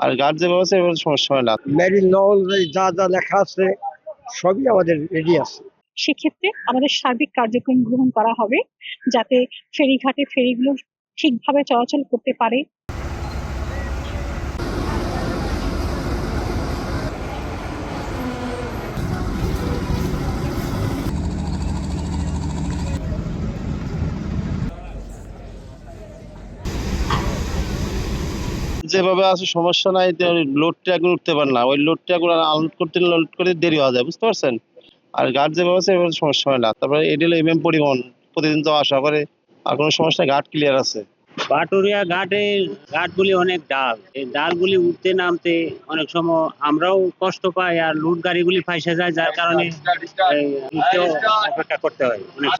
আর guard যেভাবে আছে এভাবে সমস্যা হয় না। মেরিন ল অনুযায়ী যা যা লেখা আছে সবই আমাদের রেডি আছে। সেক্ষেত্রে আমাদের সার্বিক কার্যক্রম গ্রহণ করা হবে যাতে ফেরিঘাটে ফেরিগুলো ঠিকভাবে চলাচল করতে পারে। যেভাবে আছে সমস্যা নাই, লোড ট্রাকগুলো উঠতে পারে না, ওই লোড ট্রাকগুলো আনলোড করতে লোড করে দেরি হয়ে যায়, বুঝতে পারছেন। আর গার্ড যেভাবে আছে এভাবে সমস্যা হয় না। তারপরে এডিএল এমএম পরিবহন প্রতিদিন তো আসা করে, আর কোনো সমস্যা, ঘাট ক্লিয়ার আছে। পাটুরিয়া ঘাটের ঘাটগুলি অনেক ডাল, এই ডালগুলি উঠতে নামতে অনেক সময় আমরাও কষ্ট পাই, আর লুট গাড়িগুলি ফাঁসে যায়, যার কারণে উঠতেও অপেক্ষা করতে হয় অনেক।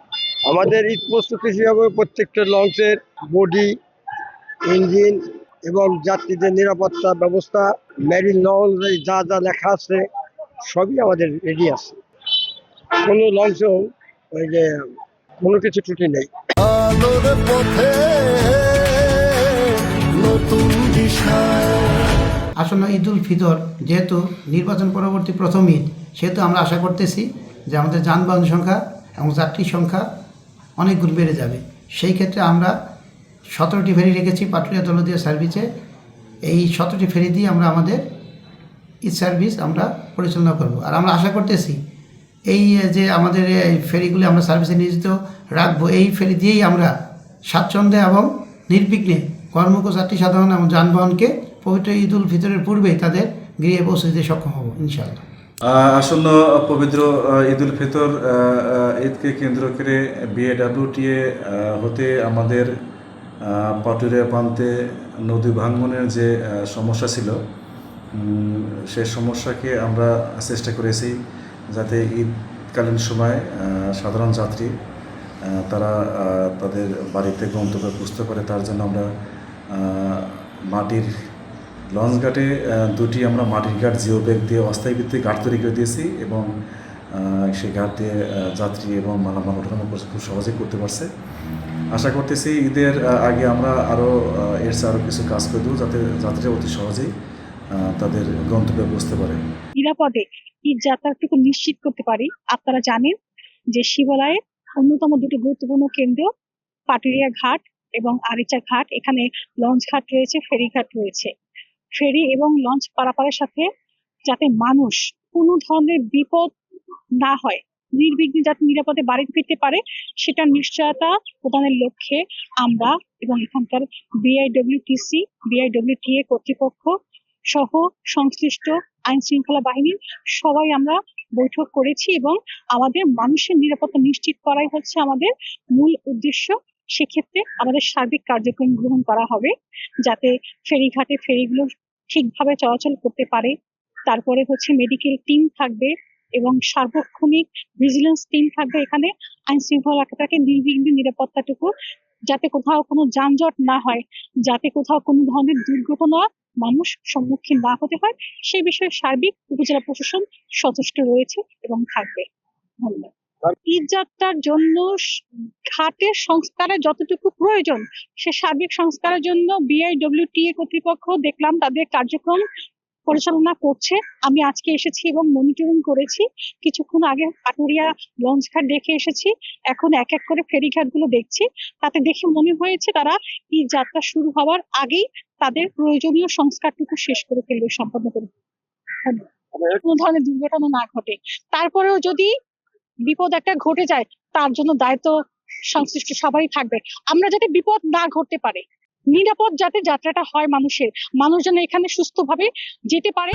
আমাদের ঈদ প্রস্তুতি হিসাবে প্রত্যেকটা লঞ্চের বডি, ইঞ্জিন এবং যাত্রীদের নিরাপত্তা ব্যবস্থা, মেরিন ল অনুযায়ী যা যা লেখা আছে সবই আমাদের রেডি আছে। কোনো লঞ্চেও ওই যে কোনো কিছু ত্রুটি নেই। আসন্ন ঈদ উল ফিতর যেহেতু নির্বাচন পরবর্তী প্রথম ঈদ, সেহেতু আমরা আশা করতেছি যে আমাদের যানবাহন সংখ্যা এবং যাত্রী সংখ্যা অনেক গুণ বেড়ে যাবে। সেই ক্ষেত্রে আমরা 17টি ফেরি রেখেছি পাটুরিয়া দলদীয় সার্ভিসে। এই 17টি ফেরি দিয়ে আমরা আমাদের ঈদ সার্ভিস আমরা পরিচালনা করব। আর আমরা আশা করতেছি এই যে আমাদের এই ফেরিগুলি আমরা সার্ভিসে নিয়োজিত রাখবো, এই ফেরি দিয়েই আমরা স্বাচ্ছন্দ্যে এবং নির্বিঘ্নে কর্মক যাত্রী সাধারণ এবং যানবাহনকে পবিত্র ঈদ উল ফিতরের পূর্বেই তাদের গৃহে পৌঁছে দিতে সক্ষম হব ইনশাআল্লাহ। আসন্ন পবিত্র ঈদ উল ফিতর ঈদকে কেন্দ্র করে বিএডব্লিউটিএ হতে আমাদের পাটুরিয়া প্রান্তে নদী ভাঙনের যে সমস্যা ছিল, সেই সমস্যাকে আমরা চেষ্টা করেছি যাতে ঈদকালীন সময় সাধারণ যাত্রী তারা তাদের বাড়িতে গন্তব্যে পৌঁছতে পারে। তার জন্য আমরা মাটির লঞ্চ ঘাটে দুটি আমরা মাটির ঘাট জিও ব্যাগ দিয়ে অস্থায়ী ভিত্তিক ঘাট তৈরি করে দিয়েছি, এবং সেই ঘাট দিয়ে যাত্রী এবং মালামাল ওঠানো খুব সহজেই করতে পারছে। আশা করতেছি ঈদের আগে আমরা আরও এর চেয়ে আরও কিছু কাজ করে দেবো যাতে যাত্রীরা অতি সহজেই তাদের গন্তব্যে পৌঁছতে পারে। নিরাপদে ঈদ যাত্রাটুকু নিশ্চিত করতে পারি। আপনারা জানেন যে শিবালয়ের অন্যতম দুটি গুরুত্বপূর্ণ কেন্দ্র পাটুরিয়া ঘাট এবং আরিচা ঘাট। এখানে লঞ্চ ঘাট রয়েছে, ফেরি ঘাট রয়েছে। ফেরি এবং লঞ্চ পারাপারের সাথে যাতে মানুষ কোনো ধরনের বিপদ না হয়, নির্বিঘ্নে যাতে নিরাপদে বাড়ি ফিরতে পারে, সেটার নিশ্চয়তা প্রদানের লক্ষ্যে আমরা এবং এখানকার বিআইডব্লিউটিসি, বিআইডব্লিউটিএ কর্তৃপক্ষ সহ সংশ্লিষ্ট আইন শৃঙ্খলা বাহিনীর সবাই আমরা বৈঠক করেছি, এবং আমাদের মানুষের নিরাপত্তা নিশ্চিত করাই হচ্ছে আমাদের মূল উদ্দেশ্য। সেক্ষেত্রে আমাদের সার্বিক কার্যক্রম গ্রহণ করা হবে যাতে ফেরিঘাটে ফেরিগুলো ঠিকভাবে চলাচল করতে পারে। তারপরে হচ্ছে মেডিকেল টিম থাকবে এবং সার্বক্ষণিক ভিজিলেন্স টিম থাকবে। এখানে আইন শৃঙ্খলাটাকে নির্বিঘ্নে নিরাপত্তাটুকু যাতে কোথাও কোনো যানজট না হয়, যাতে কোথাও কোনো ধরনের দুর্ঘটনা মানুষ সম্মুখীন না হতে হয়, সে বিষয়ে সার্বিক উপজেলা প্রশাসন সচেষ্ট রয়েছে এবং থাকবে। ধন্যবাদ। ঈদ যাত্রার জন্য ঘাটের সংস্কারের যতটুকু প্রয়োজন, সে সার্বিক সংস্কারের জন্য বিআইডব্লিউটিএ কর্তৃপক্ষ দেখলাম তাদের কার্যক্রম পরিচালনা করছে। আমি আজকে এসেছি এবং মনিটরিং করেছি। কিছুক্ষণ আগে পাটুরিয়া লঞ্চ ঘাট দেখে এসেছি, এখন এক এক করে ফেরি ঘাটগুলো দেখছি। তাতে দেখে মনে হয়েছে তারা ঈদ যাত্রা শুরু হওয়ার আগেই তাদের প্রয়োজনীয় সংস্কারটুকু শেষ করে ফেলবে, সম্পন্ন করে কোনো ধরনের দুর্ঘটনা না ঘটে। তারপরেও যদি বিপদ একটা ঘটে যায়, তার জন্য দায়িত্ব সংশ্লিষ্ট সবাই থাকবে। আমরা যাতে বিপদ না ঘটতে পারে, নিরাপদ যাতে যাত্রাটা হয়, মানুষ যেন এখানে সুস্থভাবে যেতে পারে।